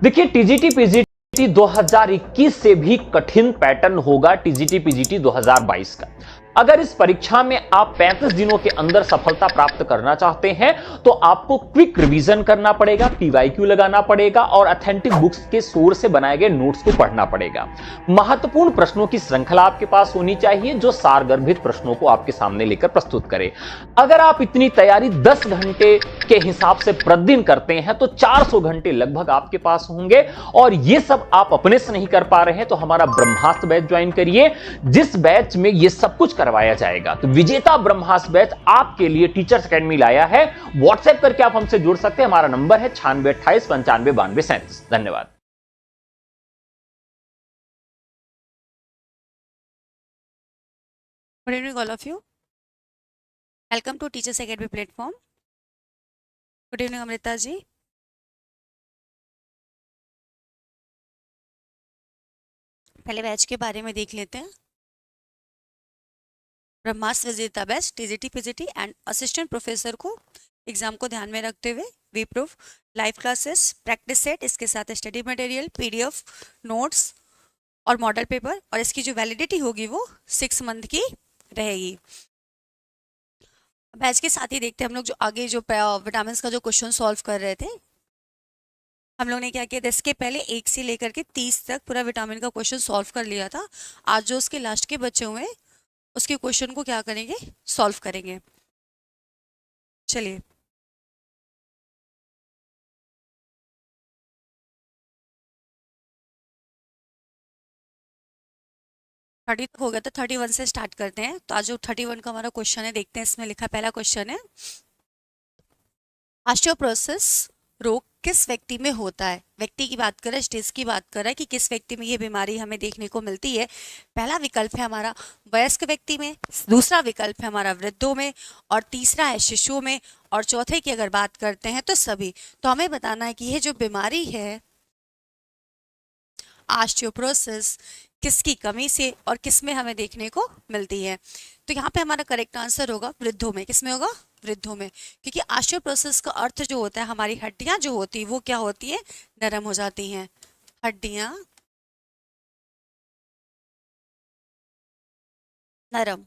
देखिए TGT PGT 2021 से भी कठिन पैटर्न होगा टीजीटी पीजीटी 2022 का। अगर इस परीक्षा में आप 35 दिनों के अंदर सफलता प्राप्त करना चाहते हैं तो आपको क्विक रिवीजन करना पड़ेगा, पीवाईक्यू लगाना पड़ेगा और ऑथेंटिक बुक्स के सोर्स से बनाए गए नोट्स को पढ़ना पड़ेगा। महत्वपूर्ण प्रश्नों की श्रृंखला आपके पास होनी चाहिए जो सारगर्भित प्रश्नों को आपके सामने लेकर प्रस्तुत करे। अगर आप इतनी तैयारी 10 घंटे के हिसाब से प्रतिदिन करते हैं तो 400 घंटे लगभग आपके पास होंगे और ये सब आप अपने से नहीं कर पा रहे हैं तो हमारा ब्रह्मास्त्र बैच ज्वाइन करिए, जिस बैच में ये सब कुछ करवाया जाएगा। तो विजेता ब्रह्मास्त्र बैच आपके लिए टीचर्स अकेडमी लाया है। व्हाट्सएप करके आप हमसे जुड़ सकते हैं। हमारा नंबर है 9628959237। धन्यवाद। Good evening, all of you. Welcome to Teachers Academy platform. Good evening, Amrita ji. पहले बैच के बारे में देख लेते हैं। ब्रह्मास्त्र विजेता batch TGT PGT and assistant professor को एग्जाम को ध्यान में रखते हुए वी प्रूफ लाइव क्लासेस, प्रैक्टिस सेट, इसके साथ स्टडी मटेरियल, पीडीएफ, नोट्स और मॉडल पेपर, और इसकी जो वैलिडिटी होगी वो 6 मंथ की रहेगी। बैच के साथ ही देखते हैं हम लोग जो आगे जो विटामिन का जो क्वेश्चन सॉल्व कर रहे थे, हम लोग ने क्या किया था, इसके पहले 1 से लेकर के 30 तक पूरा विटामिन का क्वेश्चन सॉल्व कर लिया था। आज जो उसके लास्ट के बचे हुए उसके क्वेश्चन को क्या करेंगे, सॉल्व करेंगे। चलिए थर्टी तक हो गया तो 31 से स्टार्ट करते हैं। तो आज जो 31 का हमारा क्वेश्चन है देखते हैं। इसमें लिखा पहला क्वेश्चन है, ऑस्टियोपोरोसिस रोग किस व्यक्ति में होता है। व्यक्ति की बात कर रहा है, स्टेज की बात कर रहा है कि किस व्यक्ति में ये बीमारी हमें देखने को मिलती है। पहला विकल्प है हमारा वयस्क व्यक्ति में, दूसरा विकल्प है हमारा वृद्धों में, और तीसरा है शिशुओं में, और चौथे की अगर बात करते हैं तो सभी। तो हमें बताना है कि ये जो बीमारी है ऑस्टियोपोरोसिस किसकी कमी से और किस में हमें देखने को मिलती है। तो यहाँ पे हमारा करेक्ट आंसर होगा वृद्धों में। किस में होगा, वृद्धों में, क्योंकि ऑस्टियोपोरोसिस का अर्थ जो होता है हमारी हड्डियां जो होती है वो क्या होती है, नरम हो जाती हैं। हड्डियां नरम,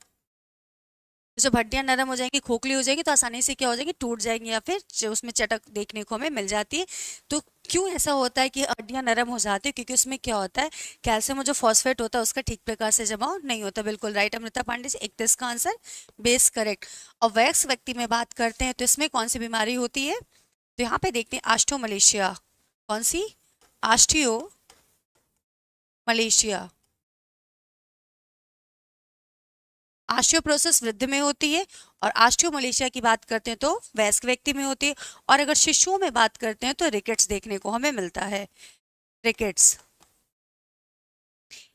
जब हड्डियां नरम हो जाएंगी, खोखली हो जाएगी तो आसानी से क्या हो जाएगी, टूट जाएंगी या फिर उसमें चटक देखने को हमें मिल जाती है। तो क्यों ऐसा होता है कि हड्डियां नरम हो जाती है, क्योंकि उसमें क्या होता है, कैल्शियम जो फॉस्फेट होता है उसका ठीक प्रकार से जमाव नहीं होता। बिल्कुल राइट अमृता पांडे जी, एक इसका आंसर बेस करेक्ट। और वयस्क व्यक्ति में बात करते हैं तो इसमें कौन सी बीमारी होती है, तो यहाँ पे देखते हैं ऑस्टियोमलेशिया। कौन सी, ऑस्टियोमलेशिया। ऑस्टियोपोरोसिस वृद्ध में होती है और ऑस्टियोमलेशिया की बात करते हैं तो वयस्क व्यक्ति में होती है। और अगर शिशुओं में बात करते हैं तो रिकेट्स देखने को हमें मिलता है। रिकेट्स,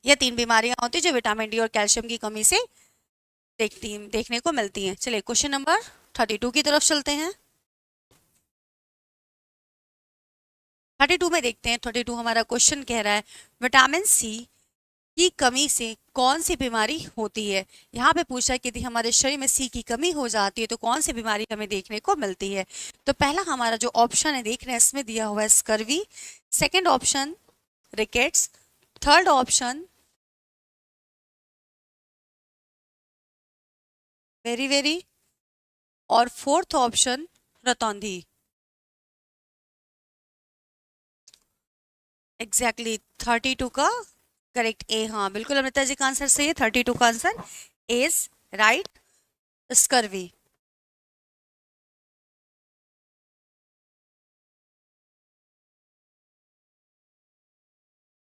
ये 3 बीमारियां होती है जो विटामिन डी और कैल्शियम की कमी से देखने को मिलती हैं। चलिए क्वेश्चन नंबर 32 की तरफ चलते हैं। 32 में देखते हैं। 32 हमारा क्वेश्चन कह रहा है विटामिन सी की कमी से कौन सी बीमारी होती है। यहाँ पे पूछा कि यदि हमारे शरीर में सी की कमी हो जाती है तो कौन सी बीमारी हमें देखने को मिलती है। तो पहला हमारा जो ऑप्शन है देख रहे हैं इसमें दिया हुआ है scurvy, second option rickets, third option very very, और फोर्थ ऑप्शन रतौंधी। एग्जैक्टली 32 का करेक्ट ए, हाँ बिल्कुल अमृता जी का आंसर सही है। 32 का answer is right, scurvy.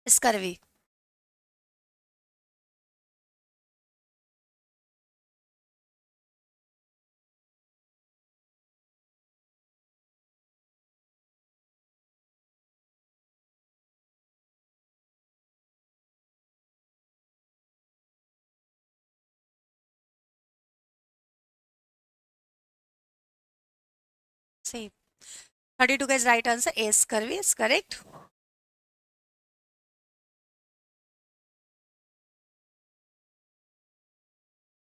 Scurvy सही, 32 का is right answer A, scurvy is correct.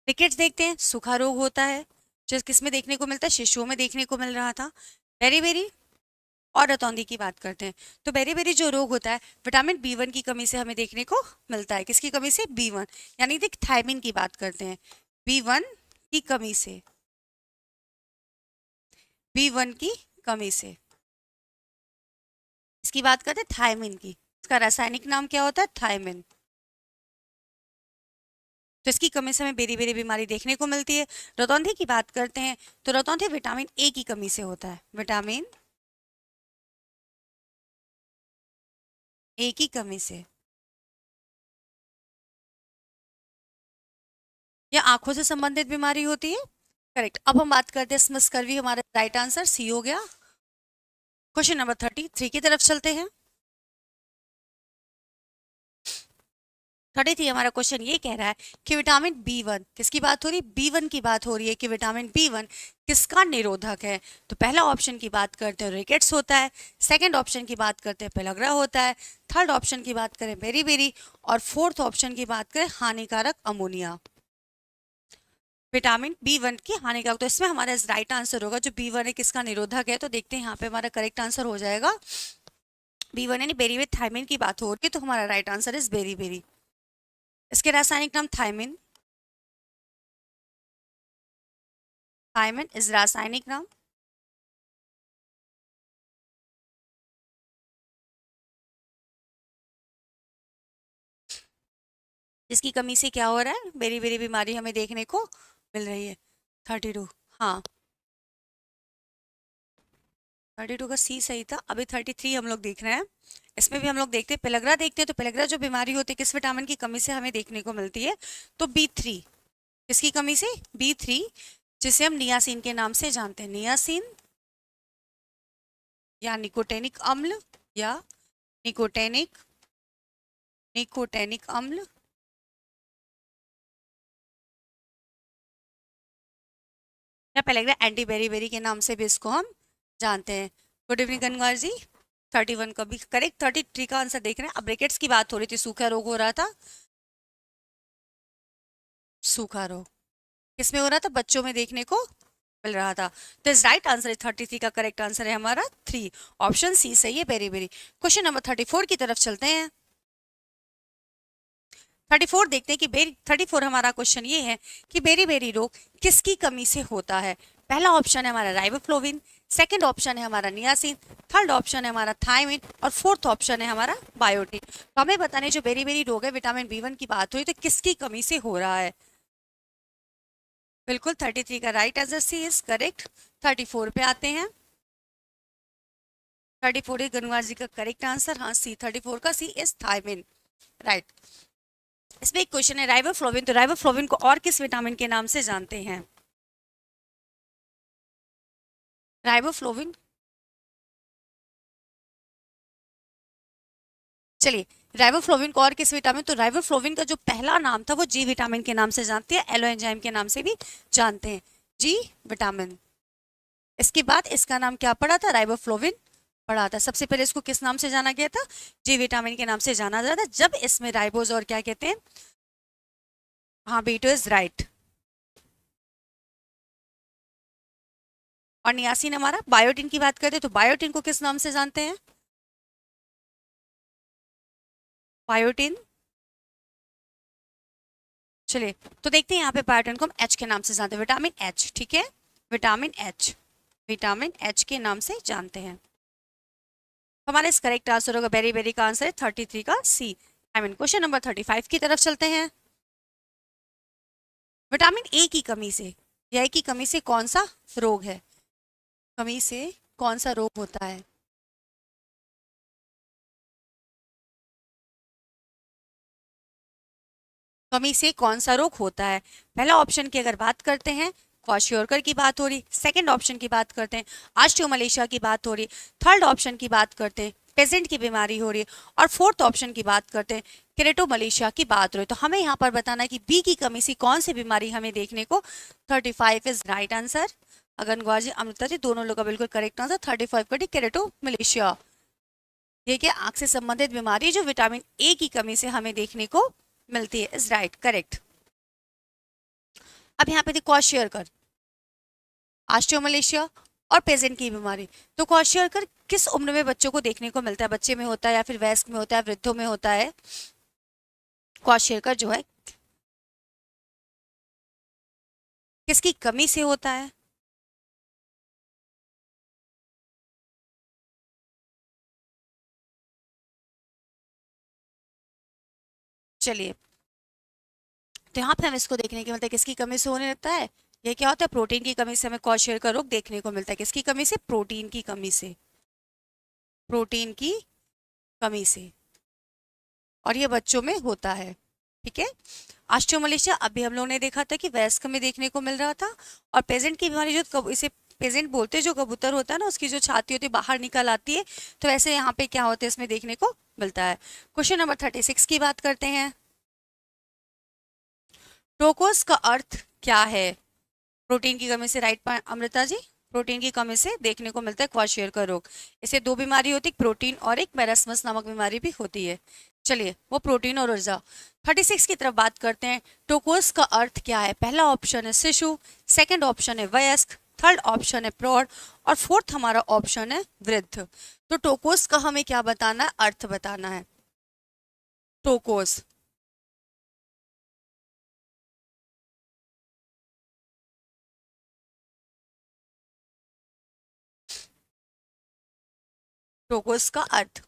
Rickets देखते हैं, सूखा रोग होता है जो किस में देखने को मिलता है, शिशुओं में देखने को मिल रहा था। वेरी वेरी और रतौंधी की बात करते हैं तो बेरी जो रोग होता है विटामिन B1 की कमी से हमें देखने को मिलता है। किसकी कमी से? B1, यानी देख थायमिन की बात करते हैं, B1 की कमी से, B1 की कमी से इसकी बात करते हैं थायमिन की। इसका रासायनिक नाम क्या होता है? थायमिन। तो इसकी कमी से हमें बेरी बीमारी देखने को मिलती है। रतौंधी की बात करते हैं तो रतौंधी विटामिन ए की कमी से होता है, विटामिन ए की कमी से। या आंखों से संबंधित बीमारी होती है। करेक्ट। अब हम बात करते हैं स्मस्कर्वी, हमारा राइट आंसर सी हो गया। क्वेश्चन नंबर 33 की तरफ चलते हैं। 33 हमारा क्वेश्चन ये कह रहा है कि विटामिन B1, किसकी बात हो रही है? B1 की बात हो रही है कि विटामिन B1 किसका निरोधक है? तो पहला ऑप्शन की बात करते हैं रिकेट्स होता है, सेकंड ऑप्शन की बात करते हैं पेलग्रा होता है, थर्ड ऑप्शन की बात करें बेरी और फोर्थ ऑप्शन की बात करें हानिकारक अमोनिया। विटामिन B1 की हानिकारक, तो इसमें हमारा राइट आंसर होगा जो B1 है किसका निरोधक है। तो देखते हैं यहाँ पे हमारा करेक्ट आंसर हो जाएगा B1, यानी बेरी विथ थायमिन की बात हो रही है तो हमारा राइट आंसर इज बेरी। इसके रासायनिक नाम थायमिन, थायमिन इज रासायनिक नाम। जिसकी कमी से क्या हो रहा है? बेरी बीमारी हमें देखने को मिल रही है। 32, हाँ 32 का सी सही था। अभी 33 हम लोग देख रहे हैं। इसमें भी हम लोग देखते हैं पेलग्रा, देखते हैं तो पेलग्रा जो बीमारी होती है किस विटामिन की कमी से हमें देखने को मिलती है? तो B3, किसकी कमी से? B3, जिसे हम नियासिन के नाम से जानते हैं, नियासिन या निकोटेनिक अम्ल, या निकोटेनिक अम्ल। या पेलेग्रा एंटी बेरी के नाम से भी इसको हम जानते हैं। गुड इवनिंग गंगवार जी। 31 का भी करेक्ट। 33 का आंसर देख रहे हैं। अब ब्रेकेट्स की बात हो रही थी, सूखा रोग हो रहा था, सूखा रोग किसमें हो रहा था? बच्चों में देखने को मिल रहा था। तो इस राइट आंसर 33 का करेक्ट आंसर है हमारा 3, ऑप्शन सी सही है, बेरी। क्वेश्चन नंबर 34 की तरफ चलते हैं। 34 देखते हैं कि 34 हमारा क्वेश्चन ये है कि बेरी रोग किसकी कमी से होता है? पहला ऑप्शन है हमारा राइबोफ्लोविन, सेकंड ऑप्शन है हमारा नियासिन, थर्ड ऑप्शन है हमारा थायमिन और फोर्थ ऑप्शन है हमारा बायोटिन। तो हमें बताने जो बेरी रोग है विटामिन B1 की बात हुई तो किसकी कमी से हो रहा है? बिल्कुल 33 का right answer C is correct. 34 पे आते हैं। 34 है गनवार जी का करेक्ट आंसर, हाँ सी 34 का सी इज थायमिन, राइट। इसमें एक क्वेश्चन है राइबोफ्लोविन, तो राइबोफ्लोविन को और किस विटामिन के नाम से जानते हैं? राइबोफ्लोविन, चलिए राइबोफ्लोविन को और किस विटामिन, तो राइबोफ्लोविन का जो पहला नाम था वो जी विटामिन के नाम से जानते हैं, एलो एंजाइम के नाम से भी जानते हैं, जी विटामिन। इसके बाद इसका नाम क्या पड़ा था? राइबोफ्लोविन पड़ा था। सबसे पहले इसको किस नाम से जाना गया था? जी विटामिन के नाम से जाना जाता था, जब इसमें राइबोज और क्या कहते हैं, हाँ बीटो इज राइट। और नियासिन हमारा, बायोटिन की बात करते हैं तो बायोटिन को किस नाम से जानते हैं? बायोटिन, चलिए तो देखते हैं यहाँ पे बायोटिन को हम एच के नाम से जानते हैं, विटामिन एच, ठीक है, विटामिन एच, विटामिन एच के नाम से जानते हैं। हमारे इस करेक्ट आंसर होगा बेरी का आंसर है 33 का सी। आई मीन क्वेश्चन नंबर 35 की तरफ चलते हैं। विटामिन ए की कमी से, या की कमी से कौन सा रोग है? कमी से कौन सा रोग होता है? कमी से कौन सा रोग होता है? पहला ऑप्शन की अगर बात करते हैं क्वाशियोरकर की बात हो रही, सेकंड ऑप्शन की बात करते हैं ऑस्टियोमलेशिया की बात हो रही, थर्ड ऑप्शन की बात करते हैं पेजेंट की बीमारी हो रही है, और फोर्थ ऑप्शन की बात करते हैं केरेटोमलेशिया की बात हो रही। तो हमें यहाँ पर बताना है कि बी की कमी से कौन सी बीमारी हमें देखने को, 35 इज राइट आंसर। अगन गौर जी, अमृता जी, दोनों लोग का बिल्कुल करेक्ट आंसर 35 का केरेटोमलेशिया। ये क्या आंख से संबंधित बीमारी जो विटामिन ए की कमी से हमें देखने को मिलती है, इज राइट करेक्ट। अब यहाँ पे क्वाशियोरकर, ऑस्टियोमलेशिया और पेजेंट की बीमारी। तो क्वाशियरकर किस उम्र में बच्चों को देखने को मिलता है? बच्चे में होता है या फिर वयस्क में होता है, वृद्धों में होता है? क्वाशियरकर जो है किसकी कमी से होता है? चलिए, तो यहाँ पे हम इसको देखने के मिलता है किसकी कमी से होने लगता है। ये क्या होता है? प्रोटीन की कमी से हमें क्वाशियरकर रोग देखने को मिलता है। किसकी कमी से? प्रोटीन की कमी से, प्रोटीन की कमी से। और ये बच्चों में होता है। ठीक है। ऑस्टियोमलेशिया अभी हम लोगों ने देखा था कि वयस्क में देखने को मिल रहा था। और पेजेंट की बीमारी जो इसे पेजेंट बोलते हैं, जो कबूतर होता है ना, उसकी जो छाती होती है बाहर निकल आती है, तो वैसे यहाँ पे क्या होता है, इसमें देखने को मिलता है। क्वेश्चन नंबर 36 की बात करते हैं। टोकोस का अर्थ क्या है? प्रोटीन की कमी से, राइट अमृता जी, प्रोटीन की कमी से देखने को मिलता है क्वाशियरकर रोग। इसे दो बीमारी होती है, प्रोटीन और एक मेरस्मस नामक बीमारी भी होती है। चलिए, वो प्रोटीन और ऊर्जा। 36 की तरफ बात करते हैं। टोकोस का अर्थ क्या है? पहला ऑप्शन है शिशु, सेकंड ऑप्शन है वयस्क, थर्ड ऑप्शन है प्रौढ़, और फोर्थ हमारा ऑप्शन है वृद्ध। तो टोकोस का हमें क्या बताना है? अर्थ बताना है। टोकोस, टोकोस का अर्थ।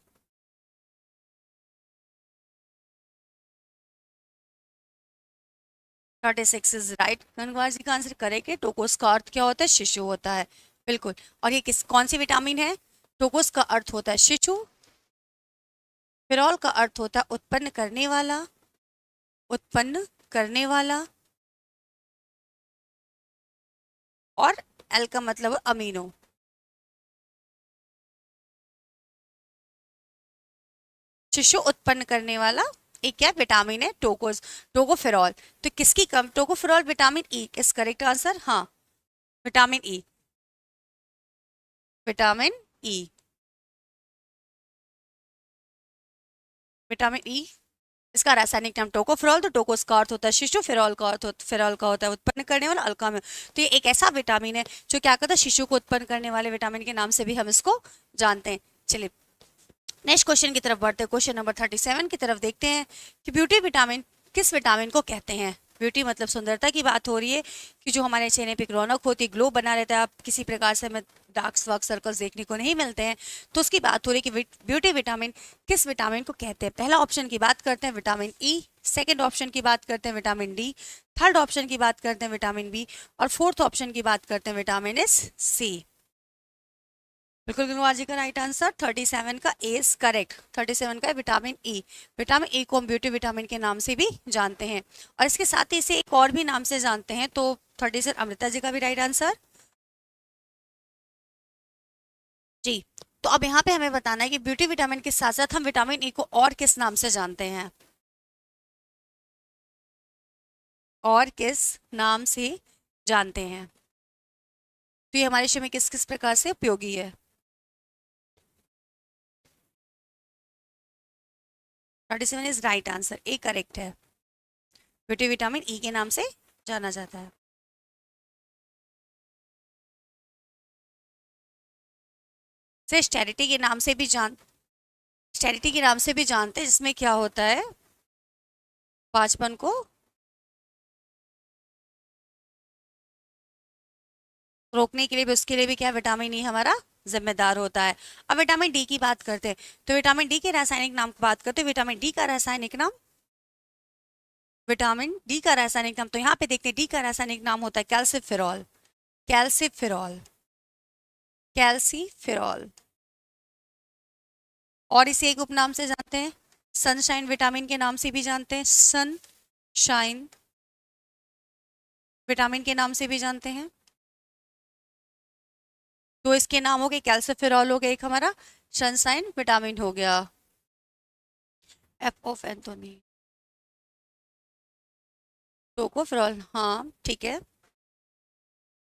36 इज राइट। गंगवार जी का आंसर करेक्ट है। टोकोस का अर्थ क्या होता है? शिशु होता है। बिल्कुल। और ये कौन सी विटामिन है? टोकोस का अर्थ होता है शिशु, फिरॉल का अर्थ होता है उत्पन्न करने वाला, उत्पन्न करने वाला, और एल का मतलब अमीनो। शिशु उत्पन्न करने वाला एक क्या विटामिन है? टोकोस, टोकोफेरॉल। तो किसकी कम? Tocopherol vitamin E is correct answer. हाँ, vitamin E, vitamin E, vitamin E. इसका रासायनिक नाम टोकोफेरॉल। तो टोकोस का अर्थ होता है शिशु, फेरॉल का अर्थ फेरॉल का होता है उत्पन्न करने वाला, अल्का में। तो ये एक ऐसा विटामिन है जो क्या करता है? शिशु को उत्पन्न करने वाले विटामिन के नाम से भी हम इसको जानते हैं। चलिए, नेक्स्ट क्वेश्चन की तरफ बढ़ते हैं। क्वेश्चन नंबर 37 की तरफ देखते हैं कि ब्यूटी विटामिन किस विटामिन को कहते हैं? ब्यूटी मतलब सुंदरता की बात हो रही है, कि जो हमारे चेहरे पे एक रौनक होती है, ग्लो बना रहता है, आप किसी प्रकार से हमें डार्क वर्क सर्कल्स देखने को नहीं मिलते हैं, तो उसकी बात हो रही है कि ब्यूटी विटामिन किस विटामिन को कहते हैं। पहला ऑप्शन की बात करते हैं विटामिन ई, सेकेंड ऑप्शन की बात करते हैं विटामिन डी, थर्ड ऑप्शन की बात करते हैं विटामिन बी, और फोर्थ ऑप्शन की बात करते हैं विटामिन एस सी। बिल्कुल गंगवार जी का राइट आंसर 37 का ए इज करेक्ट। 37 का है विटामिन ई। विटामिन ई को हम ब्यूटी विटामिन के नाम से भी जानते हैं, और इसके साथ ही इसे एक और भी नाम से जानते हैं। तो 37 अमृता जी का भी राइट आंसर जी। तो अब यहाँ पे हमें बताना है कि ब्यूटी विटामिन के साथ साथ हम विटामिन ई को और किस नाम से जानते हैं, और किस नाम से जानते हैं। तो ये हमारे शरीर में किस किस प्रकार से उपयोगी है। 37 is right answer, A correct है। ब्यूटी विटामिन ई के नाम से जाना जाता है। से स्टेरिटी के नाम से भी स्टेरिटी के नाम से भी जानते हैं, जिसमें क्या होता है? पांचपन को रोकने के लिए भी, उसके लिए भी क्या विटामिन ई हमारा जिम्मेदार होता है। अब विटामिन डी की बात करते हैं। तो विटामिन डी के रासायनिक नाम की बात करते हैं। विटामिन डी का रासायनिक नाम, विटामिन डी का रासायनिक नाम, तो यहाँ पे देखते हैं डी का रासायनिक नाम होता है कैल्सिफेरॉल, कैल्सिफेरॉल, कैल्सिफेरॉल। और इसे एक उपनाम से जानते हैं, सनशाइन विटामिन के नाम से भी जानते हैं, सनशाइन विटामिन के नाम से भी जानते हैं। तो इसके नाम हो गए कैल्सिफेरॉल हो गया एक हमारा, सनशाइन विटामिन हो गया, एफ ऑफ एंथोनी, टोकोफेरॉल। हाँ ठीक है।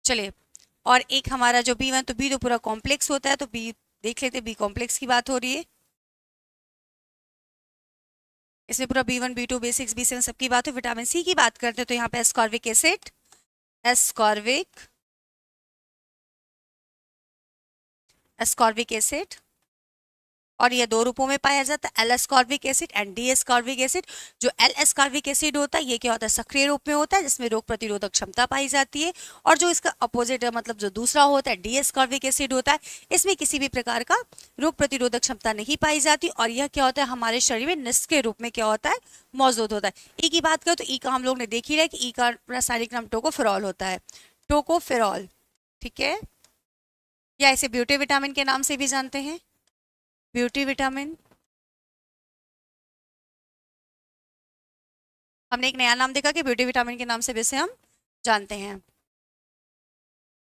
चलिए, और एक हमारा जो बी वन, तो बी तो पूरा कॉम्प्लेक्स होता है, तो बी देख लेते, बी कॉम्प्लेक्स की बात हो रही है। इसमें पूरा B1 B2 B6 B7 सबकी बात है। विटामिन सी की बात करते हैं, तो यहाँ पे ascorbic acid, ascorbic ascorbic acid, और ये दो रूपों में पाया जाता है, L ascorbic acid and D ascorbic acid. जो एल एस्कॉर्बिक एसिड होता है ये क्या होता है, सक्रिय रूप में होता है जिसमें रोग प्रतिरोधक क्षमता पाई जाती है, और जो इसका अपोजिट मतलब जो दूसरा होता है डी एस्कॉर्बिक एसिड होता है, इसमें किसी भी प्रकार का रोग प्रतिरोधक क्षमता नहीं पाई जाती, और यह क्या होता है हमारे शरीर में निष्क्रिय रूप में क्या होता है, मौजूद होता है। ई की बात करें तो ई का हम लोग ने देख ही रहा है कि ई का रासायनिक नाम टोकोफेरॉल होता है, टोकोफेरॉल, ठीक है, या इसे ब्यूटी विटामिन के नाम से भी जानते हैं, ब्यूटी विटामिन। हमने एक नया नाम देखा कि ब्यूटी विटामिन के नाम से भी इसे हम जानते हैं।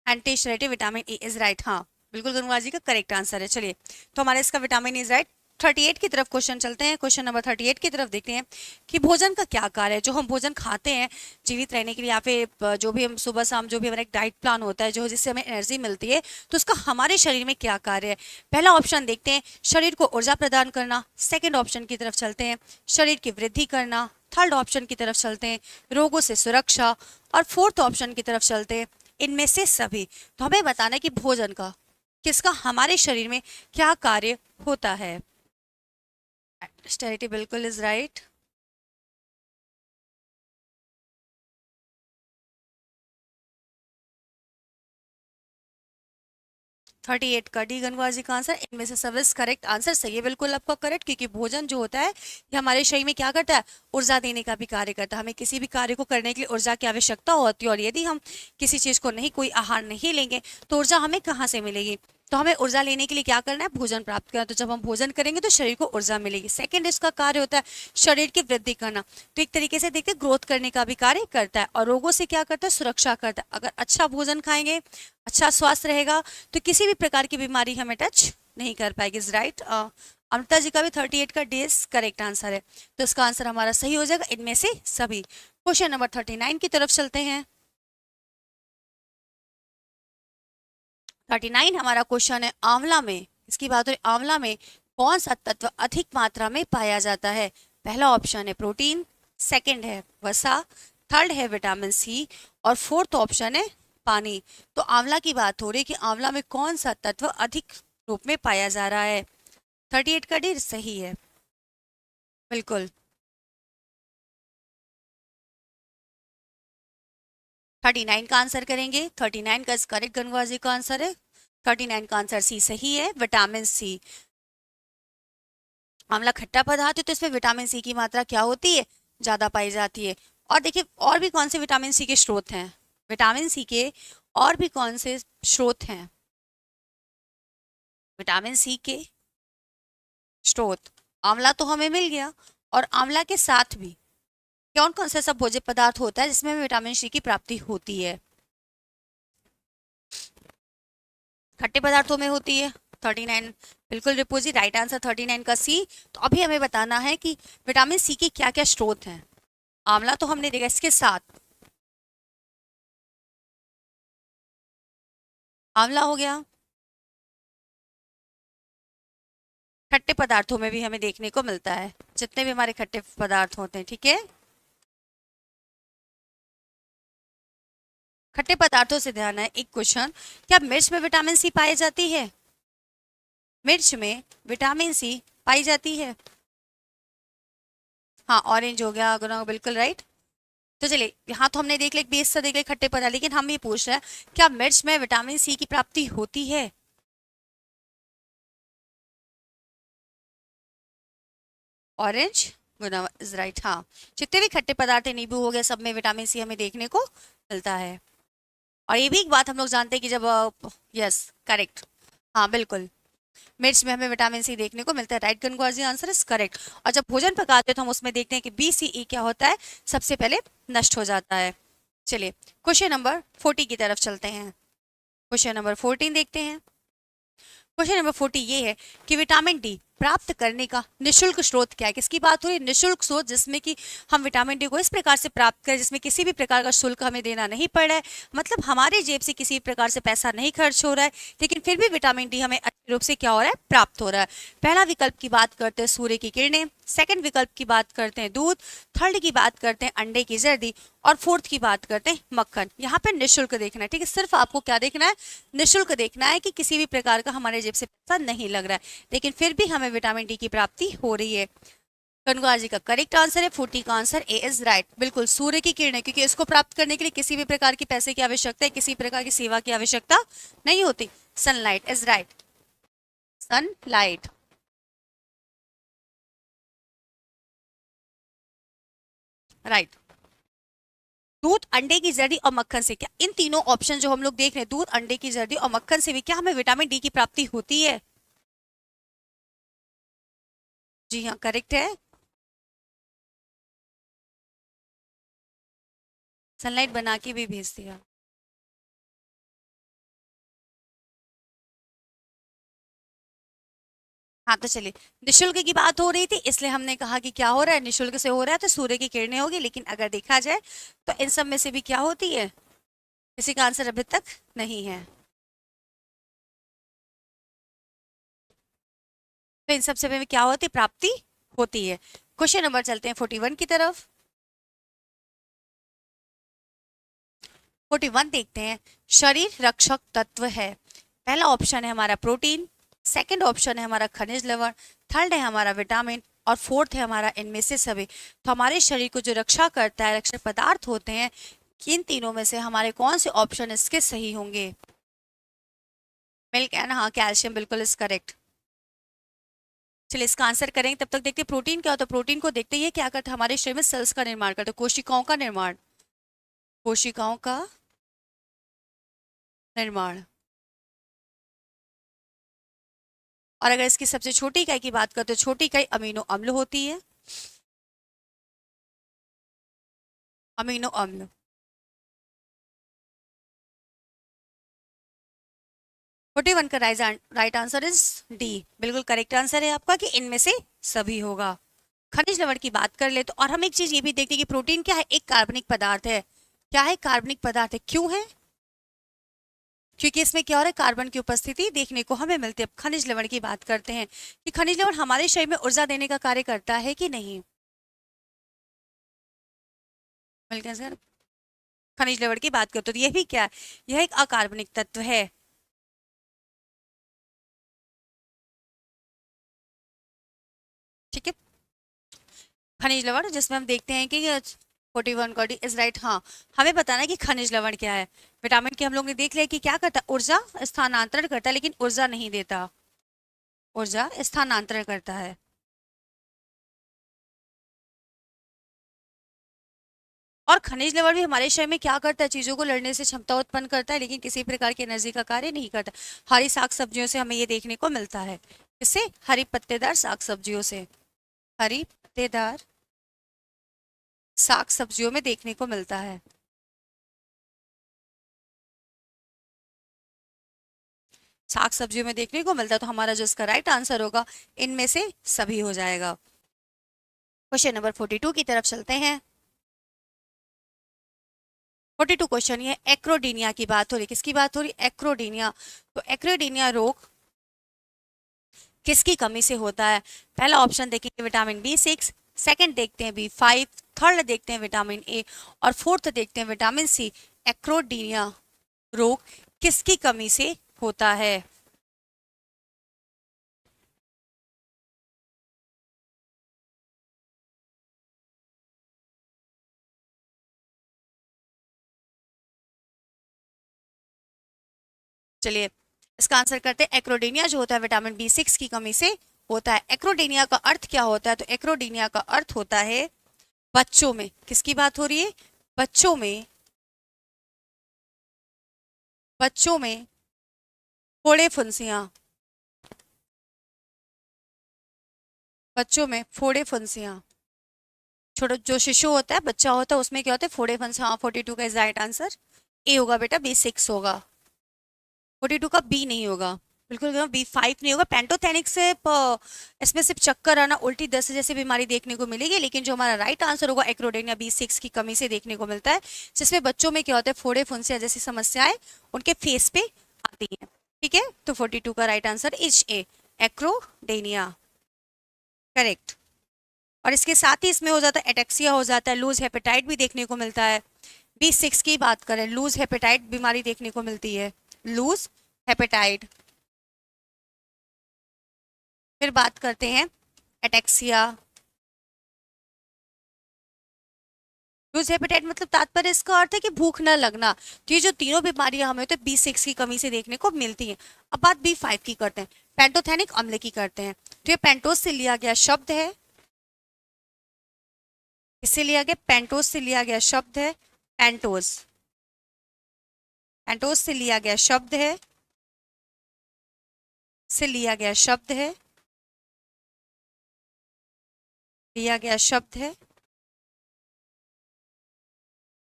Anti sterility vitamin E is right, हाँ बिल्कुल गंगवार जी का करेक्ट आंसर है। चलिए तो हमारे इसका विटामिन इज राइट। 38 की तरफ क्वेश्चन चलते हैं, क्वेश्चन नंबर 38 की तरफ देखते हैं कि भोजन का क्या कार्य है। जो हम भोजन खाते हैं जीवित रहने के लिए, या फिर जो भी हम सुबह शाम जो भी हमारा एक डाइट प्लान होता है जो जिससे हमें एनर्जी मिलती है, तो उसका हमारे शरीर में क्या कार्य है। पहला ऑप्शन देखते हैं, शरीर को ऊर्जा प्रदान करना। सेकेंड ऑप्शन की तरफ चलते हैं, शरीर की वृद्धि करना। थर्ड ऑप्शन की तरफ चलते हैं, रोगों से सुरक्षा। और फोर्थ ऑप्शन की तरफ चलते हैं, इनमें से सभी। तो हमें बताना है कि भोजन का किसका हमारे शरीर में क्या कार्य होता है। स्टेरिटी बिल्कुल इज राइट। थर्टी एट का डी गंगवाजी का आंसर, इनमें से सब करेक्ट आंसर सही है, बिल्कुल आपका करेक्ट। क्योंकि भोजन जो होता है ये हमारे शरीर में क्या करता है, ऊर्जा देने का भी कार्य करता है। हमें किसी भी कार्य को करने के लिए ऊर्जा की आवश्यकता होती है, और यदि हम किसी चीज को नहीं, कोई आहार नहीं लेंगे तो ऊर्जा हमें कहाँ से मिलेगी। तो हमें ऊर्जा लेने के लिए क्या करना है, भोजन प्राप्त करना। तो जब हम भोजन करेंगे तो शरीर को ऊर्जा मिलेगी। सेकंड इसका कार्य होता है शरीर की वृद्धि करना। तो एक तरीके से देखते हैं ग्रोथ करने का भी कार्य करता है, और रोगों से क्या करता है, सुरक्षा करता है। अगर अच्छा भोजन खाएंगे, अच्छा स्वास्थ्य रहेगा, तो किसी भी प्रकार की बीमारी हमें टच नहीं कर पाएगी। Is right. अमृता जी का भी 38 का डी करेक्ट आंसर है, तो इसका आंसर हमारा सही हो जाएगा, इनमें से सभी। क्वेश्चन नंबर 39 की तरफ चलते हैं। 39 हमारा क्वेश्चन है, आंवला में, इसकी बात हो रही आंवला में कौन सा तत्व अधिक मात्रा में पाया जाता है। पहला ऑप्शन है प्रोटीन, सेकंड है वसा, थर्ड है विटामिन सी, और फोर्थ ऑप्शन है पानी। तो आंवला की बात हो रही है कि आंवला में कौन सा तत्व अधिक रूप में पाया जा रहा है। 38 का डी सही है, बिल्कुल। 39 का आंसर करेंगे, 39 का करेक्ट गंगवाजी का आंसर है। 39 का आंसर सी सही है, विटामिन सी। आंवला खट्टा पदार्थ है तो इसमें विटामिन सी की मात्रा क्या होती है, ज्यादा पाई जाती है। और देखिए और भी कौन से विटामिन सी के स्रोत हैं, विटामिन सी के और भी कौन से स्रोत हैं, विटामिन सी के स्रोत। आंवला तो हमें मिल गया, और आंवला के साथ भी कौन कौन सा ऐसा भोज्य पदार्थ होता है जिसमें विटामिन सी की प्राप्ति होती है। खट्टे पदार्थों में होती है। 39 बिल्कुल रिपोजी, राइट आंसर 39 का सी। तो अभी हमें बताना है कि विटामिन सी के क्या क्या स्रोत हैं। आंवला तो हमने देखा, इसके साथ आंवला हो गया, खट्टे पदार्थों में भी हमें देखने को मिलता है, जितने भी हमारे खट्टे पदार्थ होते हैं, ठीक है। खट्टे पदार्थों से ध्यान है एक क्वेश्चन, क्या मिर्च में विटामिन सी पाई जाती है। मिर्च में विटामिन सी पाई जाती है, हाँ ऑरेंज हो गया, बिल्कुल राइट। तो चलिए यहाँ तो हमने देख लिया बेस से देख लिया खट्टे पदार्थ, लेकिन हम ये पूछ रहे हैं क्या मिर्च में विटामिन सी की प्राप्ति होती है। ऑरेंज इज राइट, हाँ जितने भी खट्टे पदार्थ है, नींबू हो गया, सब में विटामिन सी हमें देखने को मिलता है। और ये भी एक बात हम लोग जानते हैं कि जब यस करेक्ट, हाँ बिल्कुल मिर्च में हमें विटामिन सी देखने को मिलता है, राइट गंगवाजी आंसर इज करेक्ट। और जब भोजन पकाते हैं तो हम उसमें देखते हैं कि BCE क्या होता है, सबसे पहले नष्ट हो जाता है। चलिए क्वेश्चन नंबर 40 की तरफ चलते हैं, क्वेश्चन नंबर 14 देखते हैं। क्वेश्चन नंबर 40 ये है कि विटामिन डी प्राप्त करने का निशुल्क स्रोत क्या है? किसकी बात हो रही है? निशुल्क स्रोत, जिसमें कि हम विटामिन डी को इस प्रकार से प्राप्त करें जिसमें किसी भी प्रकार का शुल्क हमें देना नहीं पड़ रहा है, मतलब हमारे जेब से किसी भी प्रकार से पैसा नहीं खर्च हो रहा है, लेकिन फिर भी विटामिन डी हमें अच्छे रूप से क्या हो रहा है? प्राप्त हो रहा है। पहला विकल्प की बात करते हैं सूर्य की किरणें, सेकंड विकल्प की बात करते हैं दूध, थर्ड की बात करते हैं अंडे की जर्दी, और फोर्थ की बात करते हैं मक्खन। यहाँ पे निशुल्क देखना है, ठीक है, सिर्फ आपको क्या देखना है? निशुल्क देखना है कि किसी भी प्रकार का हमारे जेब से पैसा नहीं लग रहा है, लेकिन फिर भी हमें विटामिन डी की प्राप्ति हो रही है। कनगार जी का करेक्ट आंसर है 40 का आंसर ए इज राइट। बिल्कुल सूर्य की किरणें, क्योंकि इसको प्राप्त करने के लिए किसी भी प्रकार की पैसे की आवश्यकता है, किसी प्रकार की सेवा की आवश्यकता नहीं होती। Sunlight is right, sunlight. Right. दूध, अंडे की जर्दी और मक्खन से क्या, इन तीनों ऑप्शन जो हम लोग देख रहे हैं, दूध, अंडे की जर्दी और मक्खन से भी क्या हमें विटामिन डी की प्राप्ति होती है? जी हाँ, करेक्ट है। सनलाइट बना के भी भेज दिया। हाँ तो चलिए, निशुल्क की बात हो रही थी इसलिए हमने कहा कि क्या हो रहा है? निशुल्क से हो रहा है तो सूर्य की किरणें होगी, लेकिन अगर देखा जाए तो इन सब में से भी क्या होती है? किसी का आंसर अभी तक नहीं है। तो इन सब से भी क्या होती है? प्राप्ति होती है। क्वेश्चन नंबर चलते हैं 41 की तरफ। 41 देखते हैं। शरीर रक्षक तत्व है, पहला ऑप्शन है हमारा प्रोटीन, सेकंड ऑप्शन है हमारा खनिज लवण, थर्ड है हमारा विटामिन, और फोर्थ है हमारा इनमें से सभी। तो हमारे शरीर को जो रक्षा करता है, रक्षक पदार्थ होते हैं, इन तीनों में से हमारे कौन से ऑप्शन इसके सही होंगे? मिल्क एंड, हाँ कैल्शियम बिल्कुल इज करेक्ट। चलिए इसका आंसर करेंगे, तब तक देखते हैं प्रोटीन क्या होता है। प्रोटीन को देखते हैं, ये क्या करता है? हमारे शरीर में सेल्स का निर्माण करता है, कोशिकाओं का निर्माण, कोशिकाओं का निर्माण। और अगर इसकी सबसे छोटी इकाई की बात करते हैं, छोटी इकाई अमीनो अम्ल होती है, अमीनो अम्ल। फोर्टी वन का राइट आंसर इज डी, बिल्कुल करेक्ट आंसर है आपका कि इनमें से सभी होगा। खनिज लवण की बात कर ले तो, और हम एक चीज ये भी देखते हैं कि प्रोटीन क्या है? एक कार्बनिक पदार्थ है। क्या है? कार्बनिक पदार्थ है। क्यों है? क्योंकि इसमें क्या हो रहा है? कार्बन की उपस्थिति देखने को हमें मिलती है। अब खनिज लवण की बात करते हैं कि खनिज लवण हमारे शरीर में ऊर्जा देने का कार्य करता है कि नहीं? मिलते हैं सर। खनिज लवण की बात करते तो यह भी क्या है? यह एक अकार्बनिक तत्व है। ठीक है, खनिज लवण जिसमें हम देखते हैं कि 41 का डी इज राइट। हाँ, हमें बताना है कि खनिज लवण क्या है। विटामिन के हम लोग ने देख लिया कि क्या करता है? ऊर्जा स्थानांतरण करता है, लेकिन ऊर्जा नहीं देता, ऊर्जा स्थानांतरण करता है। और खनिज लवण भी हमारे शरीर में क्या करता है? चीजों को लड़ने से क्षमता उत्पन्न करता है, लेकिन किसी प्रकार की एनर्जी का कार्य नहीं करता। हरी साग सब्जियों से हमें ये देखने को मिलता है। इससे हरी पत्तेदार साग सब्जियों से, हरी पत्तेदार साग सब्जियों में देखने को मिलता है। साग सब्जियों में देखने को मिलता है, तो हमारा जो इसका राइट आंसर होगा इनमें से सभी हो जाएगा। क्वेश्चन नंबर 42 की तरफ चलते हैं। 42 क्वेश्चन ये एक्रोडीनिया की बात हो रही। किसकी बात हो रही? एक्रोडीनिया। तो एक्रोडीनिया रोग किसकी कमी से होता है? पहला ऑप्शन देखेंगे विटामिन B6, सेकंड देखते हैं B5, थर्ड देखते हैं विटामिन ए, और फोर्थ देखते हैं विटामिन सी। एक्रोडीनिया रोग किसकी कमी से होता है? चलिए इसका आंसर करते हैं। एक्रोडीनिया जो होता है विटामिन B6 की कमी से होता है। एक्रोडीनिया का अर्थ क्या होता है? तो एक्रोडीनिया का अर्थ होता है बच्चों में, किसकी बात हो रही है? बच्चों में, बच्चों में फोड़े फुंसियां, बच्चों में फोड़े फुंसियां। छोटा जो शिशु होता है, बच्चा होता है, उसमें क्या होता है? फोड़े फुंसियां। हाँ 42 का इज राइट आंसर ए होगा बेटा, B6 होगा। 42 का बी नहीं होगा, बिल्कुल B5 नहीं होगा। पेंटोथेनिक से इसमें सिर्फ चक्कर आना, उल्टी दस्त जैसी बीमारी देखने को मिलेगी, लेकिन जो हमारा राइट आंसर होगा एक्रोडेनिया B6 की कमी से देखने को मिलता है, जिसमें बच्चों में क्या होता है, फोड़े फुंसिया जैसी समस्याएं उनके फेस पे आती हैं। ठीक है, तो 42 का right answer is A, acrodynia, correct. और इसके साथ ही इसमें हो जाता है एटेक्सिया हो जाता है, लूज हेपेटाइट भी देखने को मिलता है। B6 की बात करें, लूज हेपेटाइट बीमारी देखने को मिलती है, लूज हेपेटाइट। फिर बात करते हैं एटेक्सिया। लूज हेपेटाइट मतलब तात्पर्य इसका अर्थ है कि भूख न लगना। तो ये जो तीनों बीमारियां हमें तो B6 की कमी से देखने को मिलती हैं। अब बात B5 की करते हैं, पेंटोथेनिक अम्ल की करते हैं। तो ये पेंटोस से लिया गया शब्द है, इससे लिया गया, पेंटोस से लिया गया शब्द है, पेंटोस, पेंटोस से लिया गया शब्द है, से लिया गया शब्द है, लिया गया शब्द है।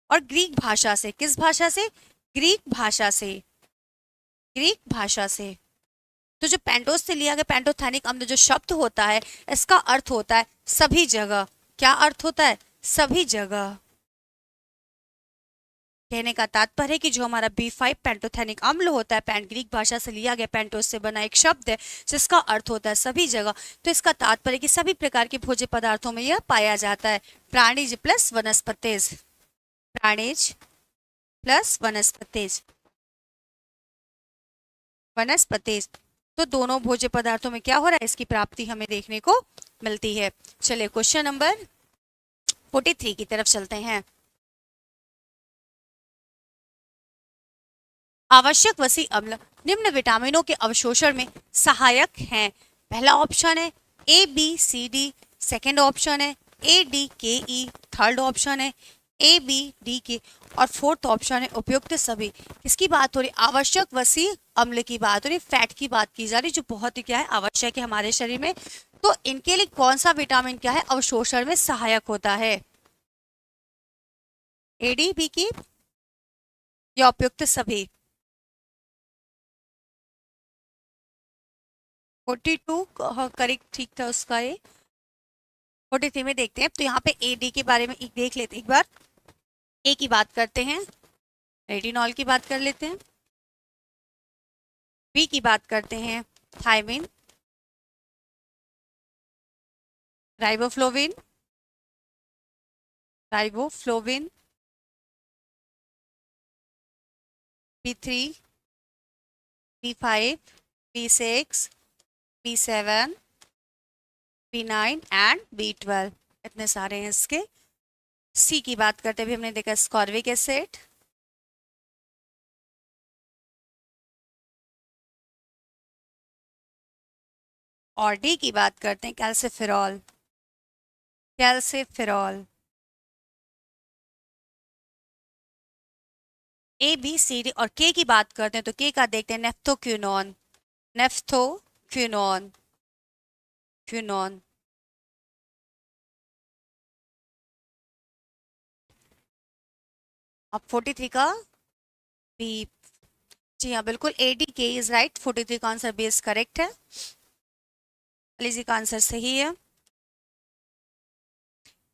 और ग्रीक भाषा से, किस भाषा से, ग्रीक भाषा से, ग्रीक भाषा से। तो जो पेंटोस से लिया गया पेंटोथेनिक अम्ल जो शब्द होता है, इसका अर्थ होता है सभी जगह। क्या अर्थ होता है, सभी जगह। कहने का तात्पर्य है कि जो हमारा B5 पेंटोथेनिक अम्ल होता है, ग्रीक भाषा से लिया गया पेंटोस से बना एक शब्द है, जिसका अर्थ होता है सभी जगह। तो इसका तात्पर्य कि सभी प्रकार के भोज्य पदार्थों में यह पाया जाता है। प्राणीज प्लस वनस्पतिज, प्राणीज प्लस वनस्पतिज, वनस्पतिज। तो दोनों भोज्य पदार्थों में क्या हो रहा है, इसकी प्राप्ति हमें देखने को मिलती है। चलिए क्वेश्चन नंबर 43 की तरफ चलते हैं। आवश्यक वसी अम्ल निम्न विटामिनों के अवशोषण में सहायक हैं। पहला ऑप्शन है ABCD, सेकंड ऑप्शन है ADKE, थर्ड ऑप्शन है ABDK और फोर्थ ऑप्शन है उपयुक्त सभी। किसकी बात हो रही, आवश्यक वसी अम्ल की बात हो रही, फैट की बात की जा रही, जो बहुत ही क्या है, आवश्यक है हमारे शरीर में। तो इनके लिए कौन सा विटामिन क्या है, अवशोषण में सहायक होता है, ADB की या उपयुक्त सभी। 42 करेक्ट ठीक था उसका ये। 43 में देखते हैं, तो यहाँ पे AD के बारे में एक देख लेते हैं एक बार। A की बात करते हैं, रेटिनॉल की बात कर लेते हैं। B की बात करते हैं, thiamine, riboflavin, riboflavin. B3, B5, B6, B7, B9 and B12, इतने सारे हैं इसके। C की बात करते हुए हमने देखा स्कॉर्विक एसिड, और D की बात करते हैं कैल्सिफेरॉल, कैल्सिफेरॉल। ABCD और K की बात करते हैं, तो K का देखते हैं नेफ्थोक्विनोन, नेफ्थोक्विनोन, क्विनोन। अब 43 का B, जी हाँ बिल्कुल ADK इज राइट। 43 का आंसर बेस करेक्ट है, लीजिए का आंसर सही है।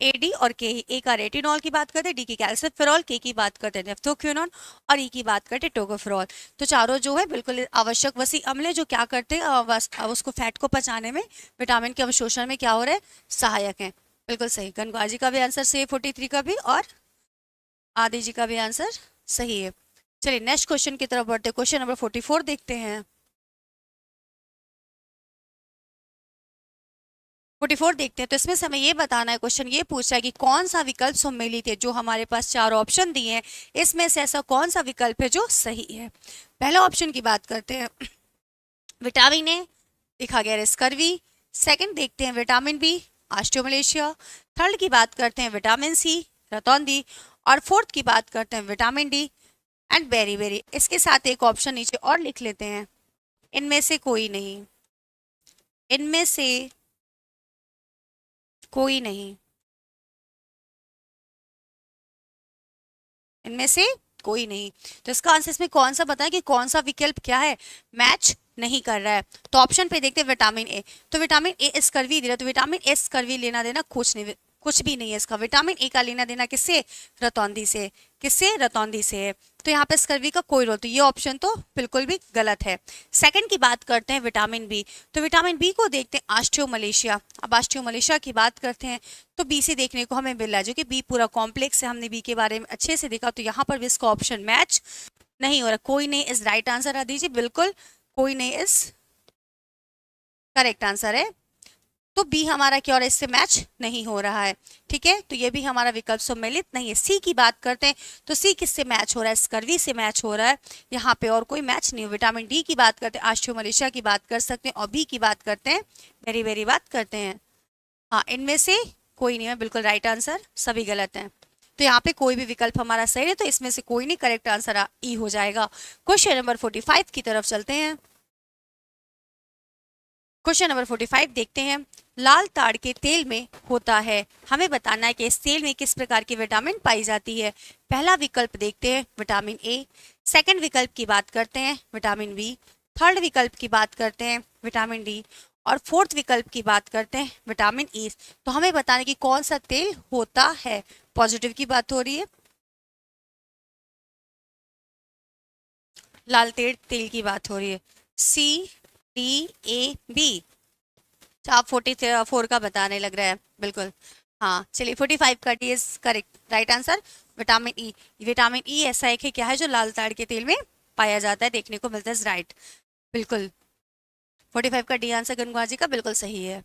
AD और K, A का रेटिनॉल की बात करते हैं, D की कैल्सिफेरॉल, K की बात करते हैं नेफ्थोक्विनोन और E की बात करते हैं टोकोफेरॉल। तो चारों जो है बिल्कुल आवश्यक वसी अम्ल है, जो क्या करते हैं, उसको फैट को पचाने में, विटामिन के अवशोषण में क्या हो रहा है, सहायक है। बिल्कुल सही, गंगवा जी का भी आंसर सही है 43 का भी, और आदि जी का भी आंसर सही है। चलिए नेक्स्ट क्वेश्चन की तरफ बढ़ते हैं, क्वेश्चन नंबर 44 देखते हैं। 44 देखते हैं, तो इसमें से हमें ये बताना है, क्वेश्चन ये पूछा है कि कौन सा विकल्प सम्मिलित है, जो हमारे पास चार ऑप्शन दिए हैं, इसमें से ऐसा कौन सा विकल्प है जो सही है। पहला ऑप्शन की बात करते हैं, विटामिन ए, लिखा गया है स्कर्वी। सेकंड देखते हैं विटामिन बी, ऑस्टियोमलेशिया। थर्ड की बात करते हैं विटामिन सी, रतौंधी। और फोर्थ की बात करते हैं vitamin D and beriberi. इसके साथ एक ऑप्शन नीचे और लिख लेते हैं, इनमें से कोई नहीं, इनमें से कोई नहीं, इनमें से कोई नहीं। तो इसका आंसर इसमें कौन सा बताएं कि कौन सा विकल्प क्या है, मैच नहीं कर रहा है। तो ऑप्शन पे देखते हैं विटामिन ए, तो विटामिन ए स्कर्वी दे रहा है, तो विटामिन ए स्कर्वी लेना देना कुछ भी नहीं है इसका। विटामिन ए का लेना देना किससे, रतौंधी से, किससे, रतौंधी से है। तो यहाँ पे स्कर्वी का कोई रोल, तो ये ऑप्शन तो बिल्कुल भी गलत है। सेकंड की बात करते हैं विटामिन बी, तो विटामिन बी को देखते हैं ऑस्टियोमलेशिया। अब ऑस्टियोमलेशिया की बात करते हैं तो बी से देखने को हमें मिल रहा है, जो कि बी पूरा कॉम्प्लेक्स है, हमने बी के बारे में अच्छे से देखा, तो यहाँ पर भी इसका ऑप्शन मैच नहीं हो रहा, कोई नहीं इस राइट आंसर आ दीजिए, बिल्कुल कोई नहीं इस करेक्ट आंसर है। तो बी हमारा क्या हो रहा है, इससे मैच नहीं हो रहा है, ठीक है, तो ये भी हमारा विकल्प सम्मिलित नहीं है। सी की बात करते हैं तो सी किससे मैच हो रहा है, स्कर्वी से मैच हो रहा है, यहाँ पे और कोई मैच नहीं हो। विटामिन डी की बात करते हैं, ऑस्टियोमलेशिया की बात कर सकते हैं, और बी की बात करते हैं, वेरी वेरी बात करते हैं। हाँ, इनमें से कोई नहीं है बिल्कुल राइट आंसर, सभी गलत हैं। तो यहाँ पे कोई भी विकल्प हमारा सही है, तो इसमें से कोई नहीं, करेक्ट आंसर ई हो जाएगा। क्वेश्चन नंबर 45 की तरफ चलते हैं। क्वेश्चन नंबर 45 देखते हैं। लाल ताड़ के तेल में होता है, हमें बताना है कि इस तेल में किस प्रकार की विटामिन पाई जाती है। पहला विकल्प देखते हैं विटामिन ए, सेकंड विकल्प की बात करते हैं विटामिन बी, थर्ड विकल्प की बात करते हैं विटामिन डी, और फोर्थ विकल्प की बात करते हैं विटामिन ई। तो हमें बताना है कि कौन सा तेल होता है। पॉजिटिव की बात हो रही है, लाल तेल की बात हो रही है, सी डी ए बी। आप 44 का बताने लग रहा है, बिल्कुल हाँ। चलिए 45 का D is correct right answer, vitamin E. Vitamin ई ऐसा एक है क्या है जो लाल ताड़ के तेल में पाया जाता है, देखने को मिलता है, राइट, बिल्कुल 45 का डी आंसर गंगवा जी का बिल्कुल सही है।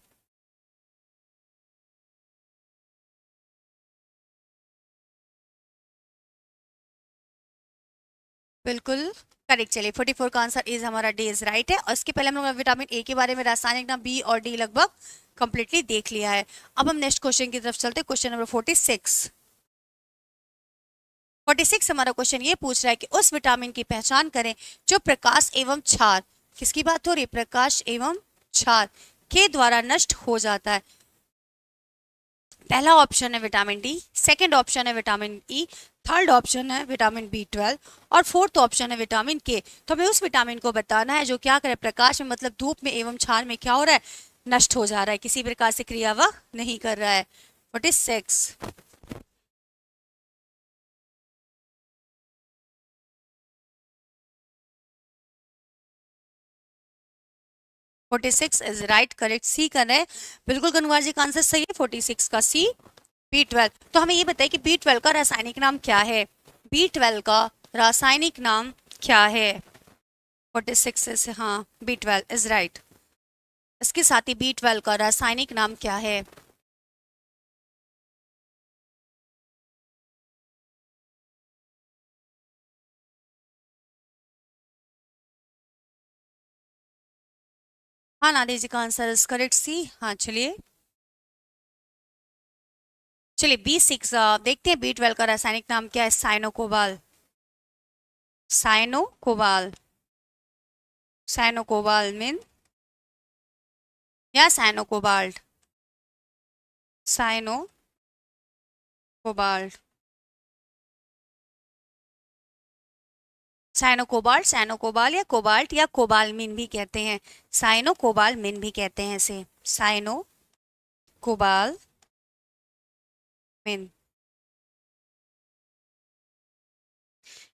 बिल्कुल करेक्ट। चलिए 44 का आंसर इज हमारा डी इज राइट है। और इसके पहले हम लोग विटामिन ए के बारे में रासायनिक नाम बी और डी लगभग कंप्लीटली देख लिया है। अब हम नेक्स्ट क्वेश्चन की तरफ चलते हैं, क्वेश्चन नंबर 46। 46 हमारा क्वेश्चन ये पूछ रहा है कि उस विटामिन की पहचान करें जो प्रकाश एवं क्षार, किसकी बात हो रही है, प्रकाश एवं क्षार के द्वारा नष्ट हो जाता है। पहला ऑप्शन है विटामिन डी, सेकंड ऑप्शन है विटामिन ई, थर्ड ऑप्शन है विटामिन बी12 और फोर्थ ऑप्शन है विटामिन के। तो हमें उस विटामिन को बताना है जो क्या करे, प्रकाश में मतलब धूप में एवं क्षार में क्या हो रहा है, नष्ट हो जा रहा है, किसी प्रकार से क्रिया वह नहीं कर रहा है। 46 46 इज राइट, करेक्ट, सी कर रहे हैं, बिल्कुल कनुआ जी का आंसर सही है, 46 का सी बी12। तो हमें ये बताइए कि बी12 का रासायनिक नाम क्या है, बी12 का रासायनिक नाम क्या है। 46 से हाँ बी12 इज राइट। इसके साथ ही बी12 का रासायनिक नाम क्या है। हाँ नादी जी का आंसर इज करेक्ट सी। हाँ चलिए चलिए बी6 देखते हैं बी12 का रासायनिक नाम क्या है, साइनोकोबाल, साइनोकोबाल, साइनोकोबाल मीन या साइनोकोबाल्ट, साइनोकोबाल्ट, साइनोकोबाल्ट, साइनोकोबाल या कोबाल्ट या कोबालमिन भी कहते हैं, साइनोकोबालमिन भी कहते हैं इसे, साइनोकोबालमिन।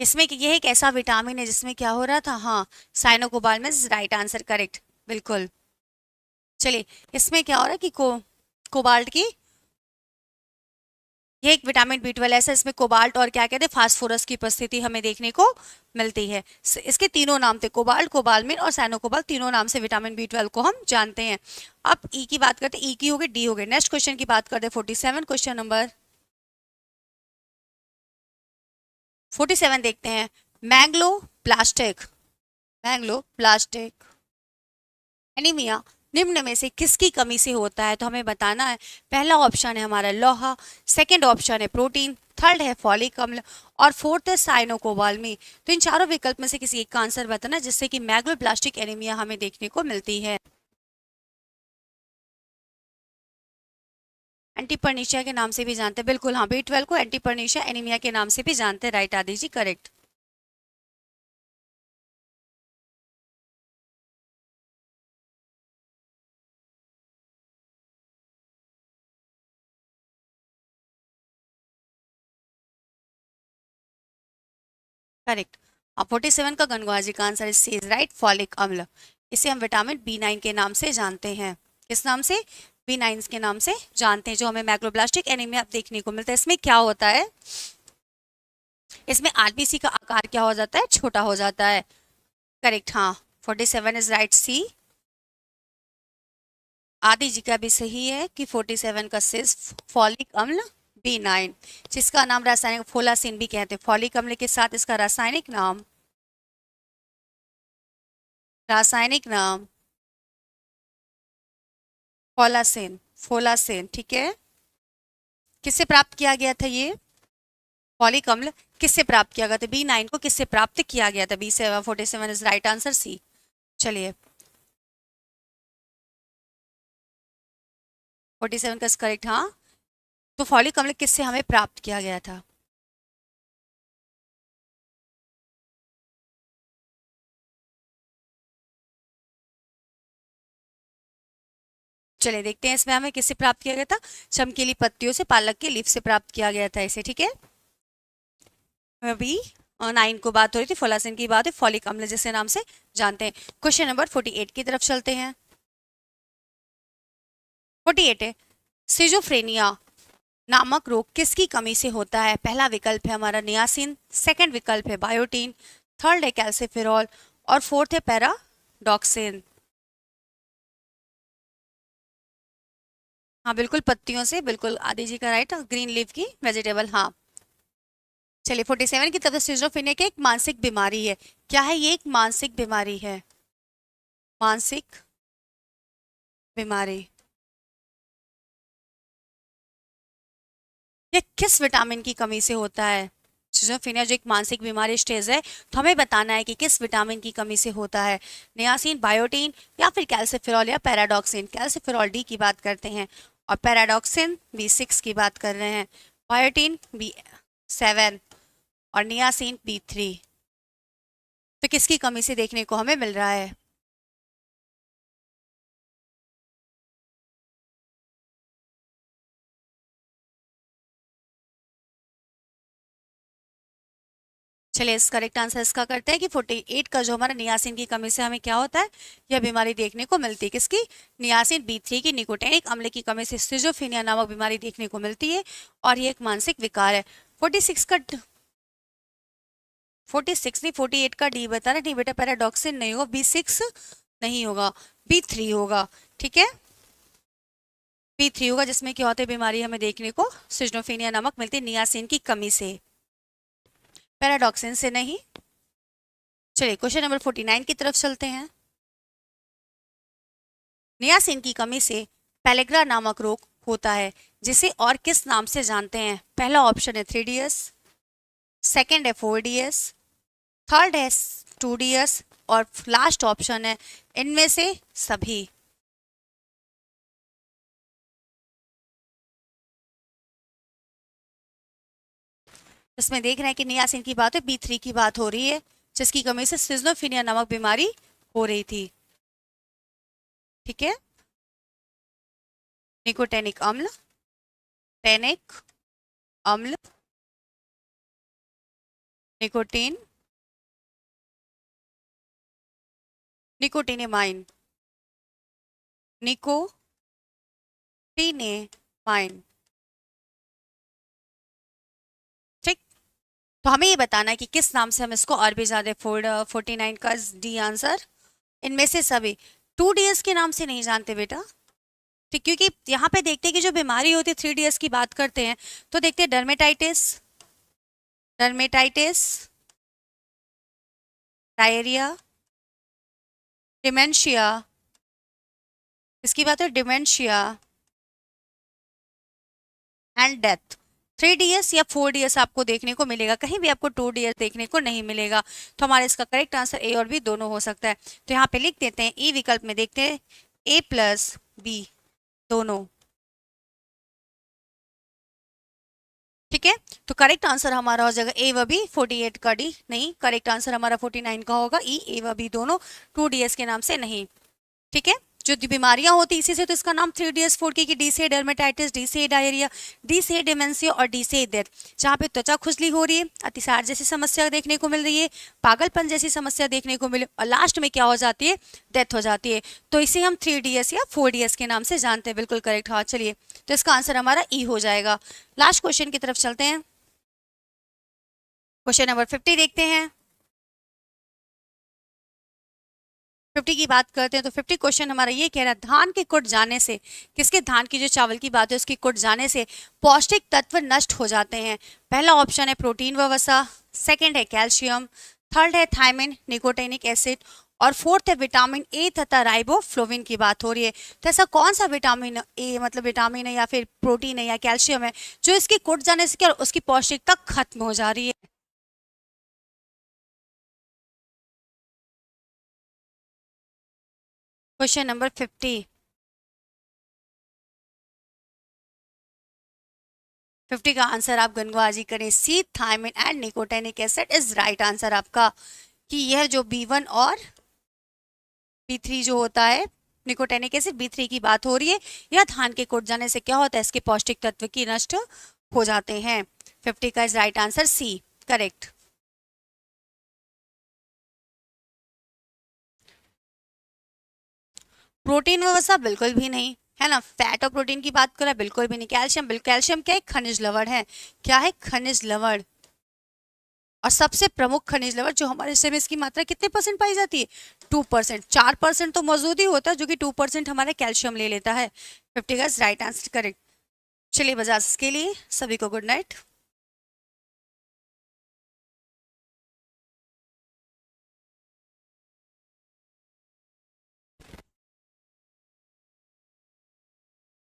इसमें यह एक ऐसा विटामिन है जिसमें क्या हो रहा था, हाँ साइनोकोबाल में राइट आंसर करेक्ट, बिल्कुल। चलिए इसमें क्या हो रहा है कि कोबाल्ट की, ये एक विटामिन बी12 ऐसा, इसमें कोबाल्ट और क्या कहते हैं फास्फोरस की उपस्थिति हमें देखने को मिलती है। इसके तीनों नाम थे, कोबाल्ट, कोबालमिन और साइनोकोबाल, तीनों नाम से विटामिन बी12 को हम जानते हैं। अब ई की बात करते हैं, ई की हो गई, डी हो गई। नेक्स्ट क्वेश्चन की बात करते हैं 47, क्वेश्चन नंबर 47 देखते हैं। मैग्लोब्लास्टिक, मैग्लोब्लास्टिक एनीमिया निम्न में से किसकी कमी से होता है, तो हमें बताना है। पहला ऑप्शन है हमारा लोहा, सेकंड ऑप्शन है प्रोटीन, थर्ड है फॉलिक अम्ल और फोर्थ है साइनोकोबालमी। तो इन चारों विकल्प में से किसी एक का आंसर बताना जिससे कि मैग्लोब्लास्टिक एनीमिया हमें देखने को मिलती है। एंटीपर्निशिया के नाम से भी जानते हैं, बिल्कुल हाँ, बी12 को एंटीपर्निशिया एनीमिया के नाम से भी जानते हैं, राइट आदि जी करेक्ट। करेक्ट। अब 47 का गणगौजी का आंसर इज राइट, फॉलिक अम्ल। इसे हम विटामिन B9 के नाम से जानते हैं। किस नाम से? B9 के नाम से जानते हैं, जो हमें मैक्रोब्लास्टिक एनीमिया देखने को मिलता है। इसमें क्या होता है? इसमें आरबीसी का आकार क्या हो जाता है? छोटा हो जाता है। करेक्ट, हाँ, 47 इज राइट, सी। आदि जी का भी सही है कि 47 का सिर्फ फॉलिक अम्ल B9, जिसका नाम रासायनिक फोलासिन भी कहते हैं। फॉलिक अम्ल के साथ इसका रासायनिक नाम फोलासिन, फोलासिन, ठीक है। किससे प्राप्त किया गया था ये फॉलिक अम्ल? किससे प्राप्त किया गया था? B9 को किससे प्राप्त किया गया था? B7, 47 इज राइट आंसर, सी। चलिए, 47 का करेक्ट, हाँ। तो फॉलिक अम्ल किससे हमें प्राप्त किया गया था? चलिए देखते हैं इसमें हमें किससे प्राप्त किया गया था। चमकीली पत्तियों से, पालक के लीफ से प्राप्त किया गया था इसे, ठीक है। अभी 9 को बात हो रही थी, फोलासिन की बात है, फॉलिक अम्ल जिसके नाम से जानते हैं। क्वेश्चन नंबर 48 की तरफ चलते हैं। 48 है, सिजोफ्रेनिया नामक रोग किसकी कमी से होता है? पहला विकल्प है हमारा नियासिन, सेकंड विकल्प है बायोटीन, थर्ड है कैल्सिफेरॉल और फोर्थ है पैराडॉक्सिन। हाँ बिल्कुल, पत्तियों से, बिल्कुल आदि जी का राइट, ग्रीन लीफ की वेजिटेबल, हाँ। चलिए 47 की तरफ, सिजोफ्रेनिया की एक मानसिक बीमारी है। क्या है ये? एक मानसिक बीमारी है, मानसिक बीमारी। ये किस विटामिन की कमी से होता है? सिजोफ्रेनिया जो एक मानसिक बीमारी स्टेज है, तो हमें बताना है कि किस विटामिन की कमी से होता है। नियासिन, बायोटीन या फिर कैल्सिफेरॉल या पैराडॉक्सिन। कैल्सिफेरॉल डी की बात करते हैं और पैराडॉक्सिन B6 की बात कर रहे हैं। बायोटीन B7 और नियासिन B3। तो किसकी कमी से देखने को हमें मिल रहा है? चलिए इस करेक्ट आंसर इसका करते हैं कि 48 का जो हमारा नियासिन की कमी से हमें क्या होता है, यह बीमारी देखने को मिलती है। किसकी? नियासिन B3 की, निकोटीनिक अम्ल की कमी से सिजोफ्रेनिया नामक बीमारी देखने को मिलती है और ये एक मानसिक विकार है। 46 का 46 नहीं, 48 का डी बता रहे। नहीं बेटा, पैराडॉक्सिन नहीं होगा, B6 नहीं होगा, B3 होगा, ठीक है। B3 होगा, जिसमें क्या होता है, बीमारी हमें देखने को सिजोफ्रेनिया नामक मिलती है नियासिन की कमी से, पैराडॉक्सिन से नहीं। चलिए क्वेश्चन नंबर 49 की तरफ चलते हैं। नियासिन की कमी से पेलेग्रा नामक रोग होता है, जिसे और किस नाम से जानते हैं? पहला ऑप्शन है 3DS, सेकंड है 4DS, थर्ड है 2DS और लास्ट ऑप्शन है इनमें से सभी। इसमें देख रहे हैं कि नियासिन की बात है, B3 की बात हो रही है, जिसकी कमी से सिजोफ्रेनिया नामक बीमारी हो रही थी, ठीक है। निकोटेनिक अम्ल, टेनिक अम्ल, निकोटीन, निकोटिनेमाइन, निकोटिनेमाइन, ठीक। तो हमें ये बताना है कि किस नाम से हम इसको और भी ज्यादा 49 का डी आंसर, इनमें से सभी। 2DS के नाम से नहीं जानते बेटा, ठीक, क्योंकि यहाँ पे देखते हैं कि जो बीमारी होती है 3DS की बात करते हैं, तो देखते हैं डर्मेटाइटिस, डर्मेटाइटिस, डायरिया, डिमेंशिया, इसकी बात है डिमेंशिया एंड डेथ। 3DS या 4DS आपको देखने को मिलेगा, कहीं भी आपको 2DS देखने को नहीं मिलेगा। तो हमारा इसका करेक्ट आंसर ए और बी दोनों हो सकता है। तो यहाँ पे लिख देते हैं ई विकल्प में, देखते हैं A+B दोनों, ठीक है। तो करेक्ट आंसर हमारा हो जाएगा ए व बी, 48 का डी नहीं। करेक्ट आंसर हमारा 49 का होगा ई, ए व बी दोनों, 2DS के नाम से नहीं, ठीक है। जो बीमारियां होती है इसी से तो इसका नाम 3DS फूड की, डी से डर्मेटाइटिस, डी से डायरिया, डी से डिमेंशिया और डी से डेथ। जहाँ पे त्वचा खुजली हो रही है, अतिसार जैसी समस्या देखने को मिल रही है, पागलपन जैसी समस्या देखने को मिले और लास्ट में क्या हो जाती है, डेथ हो जाती है। तो इसे हम 3DS या 4DS के नाम से जानते हैं। बिल्कुल करेक्ट। हाँ चलिए, तो इसका आंसर हमारा ई हो जाएगा। लास्ट क्वेश्चन की तरफ चलते हैं। क्वेश्चन नंबर 50 देखते हैं। 50 की बात करते हैं तो 50 क्वेश्चन हमारा ये कह रहा है, धान के कुट जाने से, किसके, धान की जो चावल की बात है उसकी कुट जाने से पौष्टिक तत्व नष्ट हो जाते हैं। पहला ऑप्शन है प्रोटीन व वसा, सेकंड है कैल्शियम, थर्ड है थायमिन, निकोटिनिक एसिड और फोर्थ है विटामिन ए तथा राइबोफ्लोविन की बात हो रही है। तो ऐसा कौन सा विटामिन ए, मतलब विटामिन है या फिर प्रोटीन है या कैल्शियम है जो इसकी कुट जाने से क्या उसकी पौष्टिकता खत्म हो जा रही है। Question number 50। 50 का आंसर आप गंगवाजी करें, C thiamine and nicotinic acid is right answer आपका। कि यह जो B1 और B3 जो होता है, निकोटिनिक एसिड B3 की बात हो रही है, यह धान के कुट जाने से क्या होता है, इसके पौष्टिक तत्व की नष्ट हो जाते हैं। 50 का is right answer C, correct. Protein व वसा बिल्कुल भी नहीं है ना। फैट और प्रोटीन की बात करें बिल्कुल भी नहीं। कैल्शियम, कैल्शियम क्या है, खनिज लवण है। क्या है, खनिज लवण। और सबसे प्रमुख खनिज लवण जो हमारे शरीर में, इसकी मात्रा कितने परसेंट पाई जाती है, 2%। 4% तो मौजूद ही होता है, जो कि 2% हमारा कैल्शियम ले लेता है। 50 का राइट आंसर करेक्ट। चलिए बजाज के लिए सभी को गुड नाइट।